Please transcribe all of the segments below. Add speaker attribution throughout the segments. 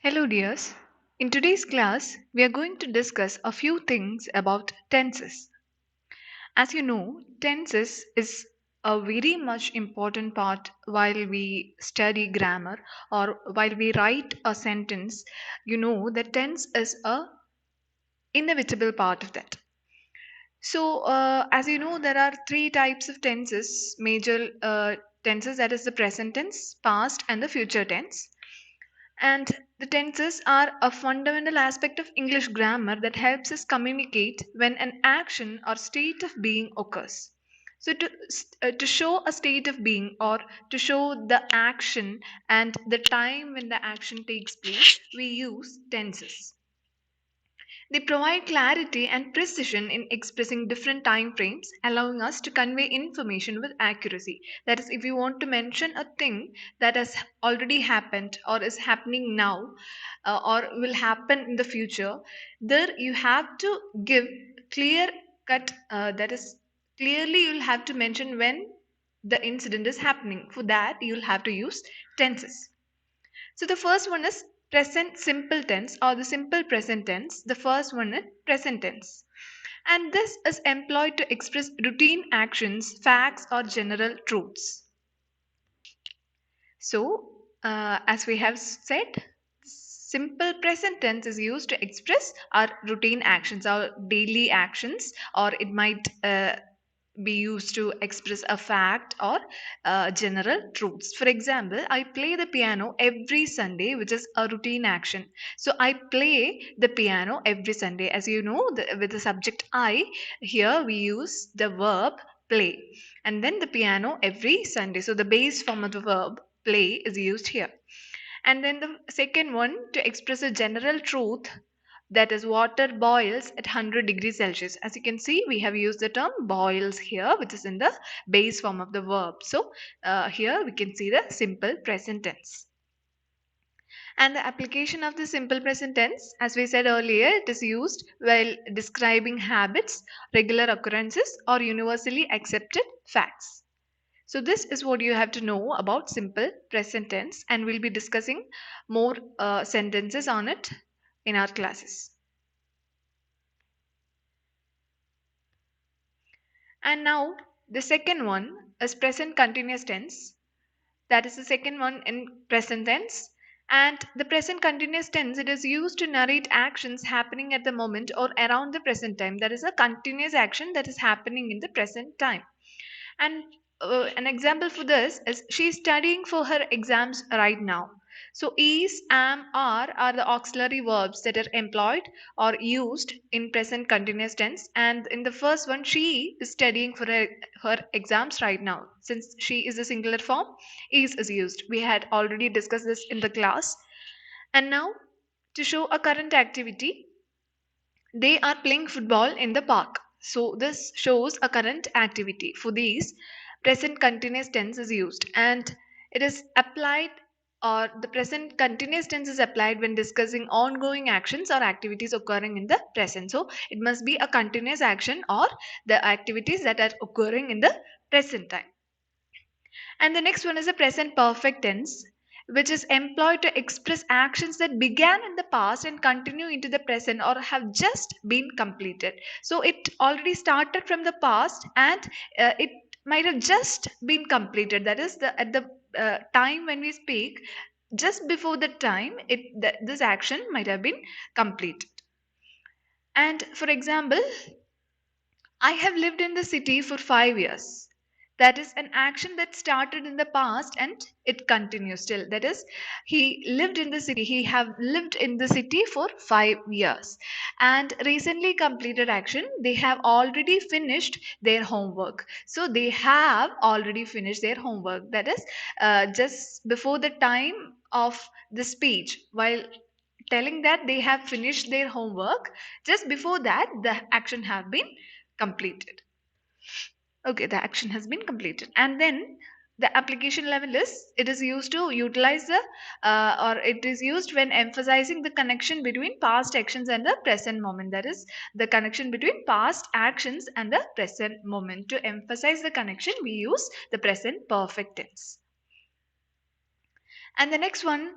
Speaker 1: Hello, dears. In today's class, we are going to discuss a few things about tenses. As you know, tenses is a very much important part while we study grammar or while we write a sentence. You know that tense is a inevitable part of that. As you know, there are three types of tenses, major tenses, that is the present tense, past, and the future tense. And the tenses are a fundamental aspect of English grammar that helps us communicate when an action or state of being occurs. To show a state of being or to show the action and the time when the action takes place, we use tenses. They provide clarity and precision in expressing different time frames, allowing us to convey information with accuracy. That is, if you want to mention a thing that has already happened or is happening now or will happen in the future, there you have to give clear cut, that is, clearly you'll have to mention when the incident is happening. For that, you'll have to use tenses. So the first one is present simple tense or the simple present tense. The first one is present tense. And this is employed to express routine actions, facts, or general truths. As we have said, simple present tense is used to express our routine actions, our daily actions, or it might be used to express a fact or general truths. For example, I play the piano every Sunday, which is a routine action. So I play the piano every Sunday. As you know, with the subject I, here we use the verb play. And then the piano every Sunday. So the base form of the verb play is used here. And then the second one, to express a general truth, that is water boils at 100 degrees Celsius. As you can see, we have used the term boils here, which is in the base form of the verb. Here we can see the simple present tense. And the application of the simple present tense, as we said earlier, it is used while describing habits, regular occurrences, or universally accepted facts. So this is what you have to know about simple present tense, and we'll be discussing more sentences on it in our classes. And now the second one is present continuous tense. That is the second one in present tense. And the present continuous tense, it is used to narrate actions happening at the moment or around the present time. That is a continuous action that is happening in the present time. And an example for this is she is studying for her exams right now. So is, am, are the auxiliary verbs that are employed or used in present continuous tense. And in the first one, she is studying for her exams right now. Since she is a singular form, is used. We had already discussed this in the class. And now, to show a current activity, they are playing football in the park. So this shows a current activity. For these, present continuous tense is used and it is applied, or the present continuous tense is applied when discussing ongoing actions or activities occurring in the present. So it must be a continuous action or the activities that are occurring in the present time. And the next one is the present perfect tense, which is employed to express actions that began in the past and continue into the present or have just been completed. So it already started from the past and it might have just been completed. That is, at the time when we speak, just before the time this action might have been completed. And for example, I have lived in the city for 5 years. That is an action that started in the past and it continues still. That is, he lived in the city. He have lived in the city for 5 years. And recently completed action, they have already finished their homework. So they have already finished their homework. That is just before the time of the speech. While telling that they have finished their homework, just before that the action have been completed. Okay, the action has been completed. And then the application level is, it is used to utilize the or it is used when emphasizing the connection between past actions and the present moment. That is, the connection between past actions and the present moment. To emphasize the connection, we use the present perfect tense. And the next one,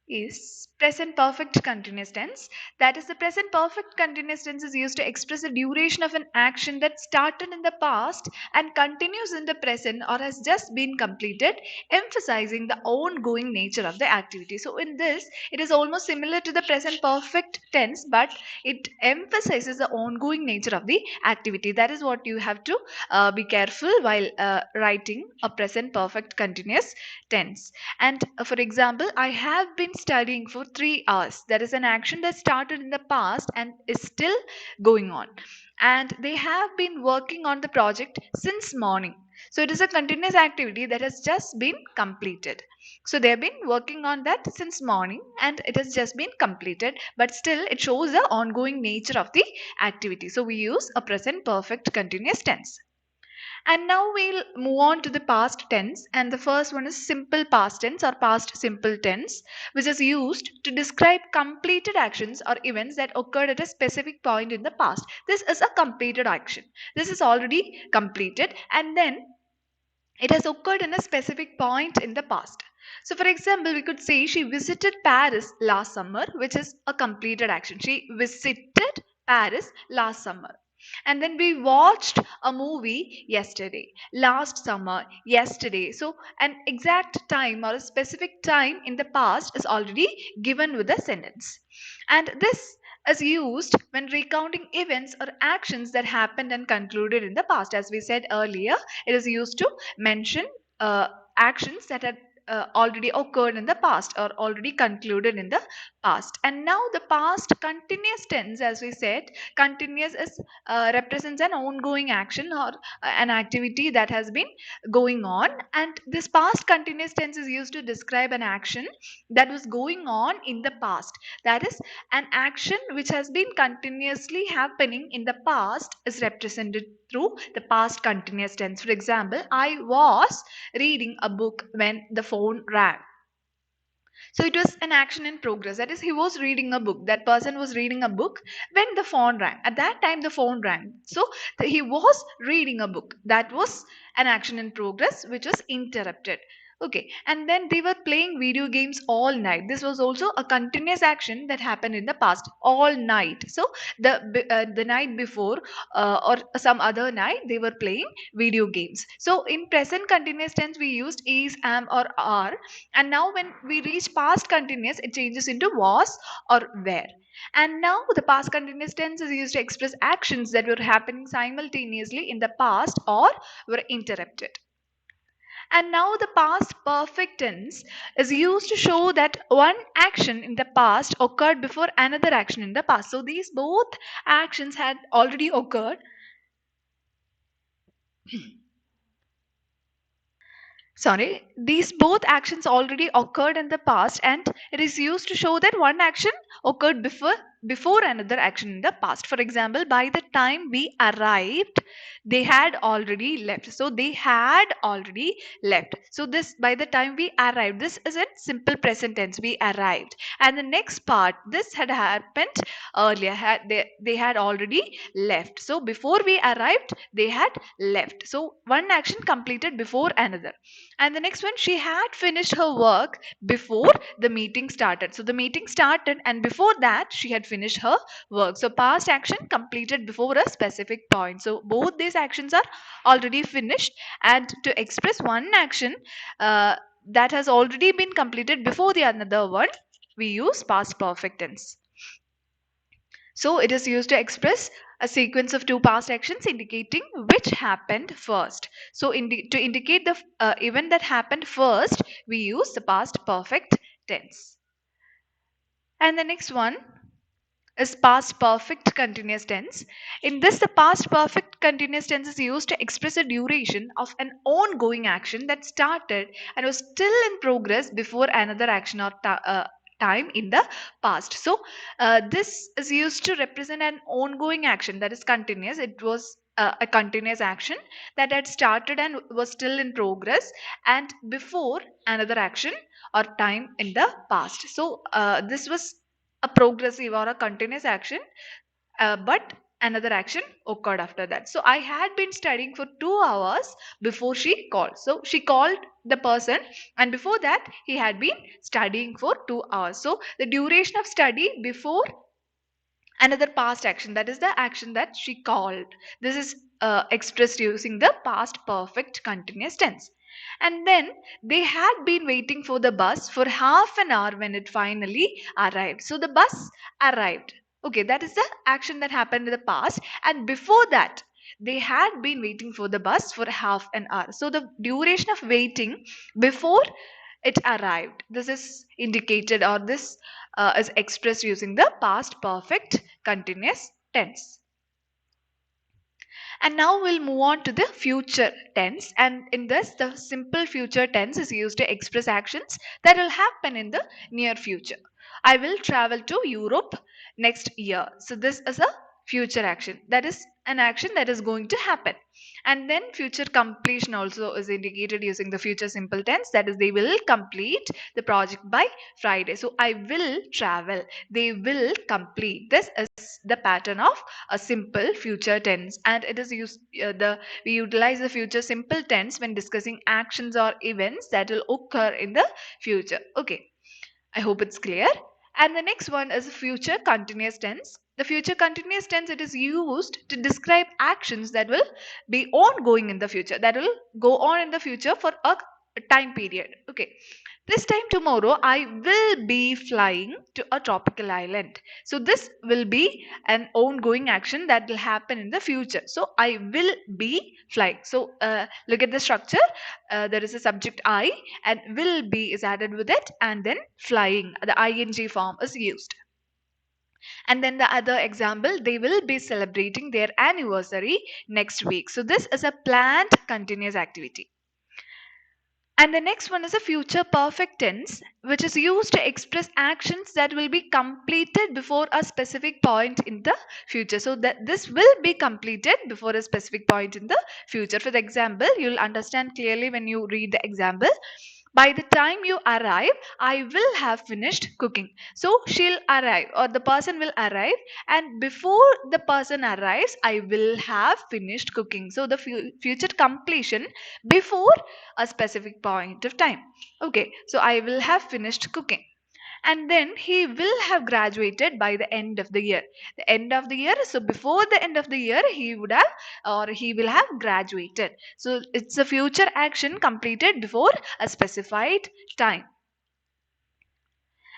Speaker 1: is present perfect continuous tense. That is, the present perfect continuous tense is used to express the duration of an action that started in the past and continues in the present or has just been completed, emphasizing the ongoing nature of the activity. So in this, it is almost similar to the present perfect tense, but it emphasizes the ongoing nature of the activity. That is what you have to be careful while writing a present perfect continuous tense. And for example, I have been studying for 3 hours. That is an action that started in the past and is still going on. And they have been working on the project since morning. So it is a continuous activity that has just been completed. So they have been working on that since morning and it has just been completed, but still it shows the ongoing nature of the activity. So we use a present perfect continuous tense. And now we'll move on to the past tense. And the first one is simple past tense or past simple tense, which is used to describe completed actions or events that occurred at a specific point in the past. This is a completed action. This is already completed and then it has occurred in a specific point in the past. So, for example, we could say she visited Paris last summer, which is a completed action. She visited Paris last summer. And then we watched a movie yesterday, last summer, yesterday. So, an exact time or a specific time in the past is already given with a sentence. And this is used when recounting events or actions that happened and concluded in the past. As we said earlier, it is used to mention uh, actions that had already occurred in the past or already concluded in the past. And now the past continuous tense, as we said, continuous is represents an ongoing action or an activity that has been going on, and this past continuous tense is used to describe an action that was going on in the past. That is, an action which has been continuously happening in the past is represented through the past continuous tense. For example, I was reading a book when the phone rang. So it was an action in progress. That is, he was reading a book. That person was reading a book when the phone rang. At that time, the phone rang. So he was reading a book. That was an action in progress which was interrupted. Okay, and then they were playing video games all night. This was also a continuous action that happened in the past, all night. So the night before or some other night, they were playing video games. So in present continuous tense, we used is, am, or are, and now when we reach past continuous, it changes into was or were. And now the past continuous tense is used to express actions that were happening simultaneously in the past or were interrupted. And now the past perfect tense is used to show that one action in the past occurred before another action in the past. So these both actions had already occurred. Sorry, these both actions already occurred in the past, and it is used to show that one action occurred before another action in the past. For example, by the time we arrived, they had already left. So they had already left. So this, by the time we arrived, this is in simple present tense. We arrived, and the next part, this had happened earlier. They had already left. So before we arrived, they had left. So one action completed before another. And the next one, she had finished her work before the meeting started. So the meeting started, and before that, she had finished her work. So past action completed before a specific point. So both these actions are already finished. And to express one action that has already been completed before the another one, we use past perfect tense. So it is used to express a sequence of two past actions indicating which happened first. So to indicate the event that happened first, we use the past perfect tense. And the next one is past perfect continuous tense. In this, the past perfect continuous tense is used to express a duration of an ongoing action that started and was still in progress before another action or time in the past. So, this is used to represent an ongoing action that is continuous. It was a continuous action that had started and was still in progress and before another action or time in the past. So, this was a progressive or a continuous action, but another action occurred after that. So I had been studying for 2 hours before she called. So she called the person, and before that he had been studying for 2 hours. So the duration of study before another past action, that is the action that she called. This is expressed using the past perfect continuous tense. And then they had been waiting for the bus for half an hour when it finally arrived. So the bus arrived. Okay, that is the action that happened in the past. And before that, they had been waiting for the bus for half an hour. So the duration of waiting before it arrived, this is indicated, or this is expressed using the past perfect continuous tense. And now we'll move on to the future tense. And in this, the simple future tense is used to express actions that will happen in the near future. I will travel to Europe next year. So this is a future action. That is an action that is going to happen. And then future completion also is indicated using the future simple tense. That is, they will complete the project by Friday. So I will travel. They will complete. This is the pattern of a simple future tense, and it is used we utilize the future simple tense when discussing actions or events that will occur in the future. Okay, I hope it's clear. And the next one is future continuous tense. The future continuous tense, it is used to describe actions that will be ongoing in the future, that will go on in the future for a time period. Okay, this time tomorrow I will be flying to a tropical island. So this will be an ongoing action that will happen in the future. So I will be flying. So look at the structure. There is a subject I, and will be is added with it, and then flying, the ing form is used. And then the other example, they will be celebrating their anniversary next week. So this is a planned continuous activity. And the next one is a future perfect tense, which is used to express actions that will be completed before a specific point in the future. So that this will be completed before a specific point in the future. For the example, you'll understand clearly when you read the example. By the time you arrive, I will have finished cooking. So she'll arrive, or the person will arrive, and before the person arrives, I will have finished cooking. So the future completion before a specific point of time. Okay, so I will have finished cooking. And then he will have graduated by the end of the year. The end of the year, so before the end of the year, he would have, or he will have graduated. So it's a future action completed before a specified time.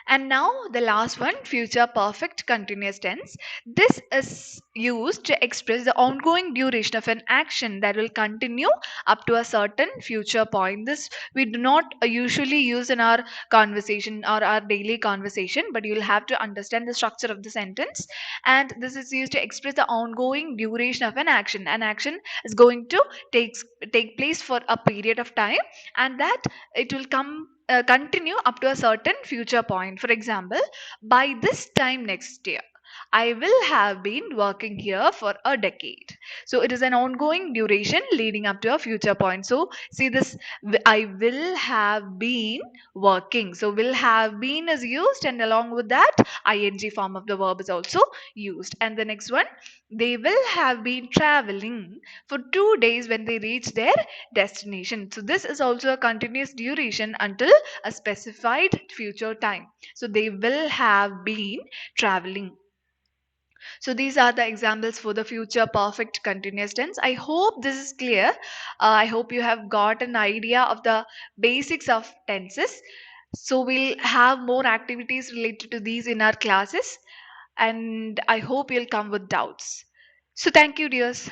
Speaker 1: And now the last one, future perfect continuous tense. This is used to express the ongoing duration of an action that will continue up to a certain future point. This we do not usually use in our conversation or our daily conversation, but you'll have to understand the structure of the sentence. And this is used to express the ongoing duration of an action. An action is going to take take place for a period of time, and that it will continue up to a certain future point. For example, by this time next year, I will have been working here for a decade. So it is an ongoing duration leading up to a future point. So see this, I will have been working. So will have been is used, and along with that, ing form of the verb is also used. And the next one, they will have been traveling for 2 days when they reach their destination. So this is also a continuous duration until a specified future time. So they will have been traveling. So these are the examples for the future perfect continuous tense. I hope this is clear. I hope you have got an idea of the basics of tenses. So we'll have more activities related to these in our classes, and I hope you'll come with doubts. So thank you, dears.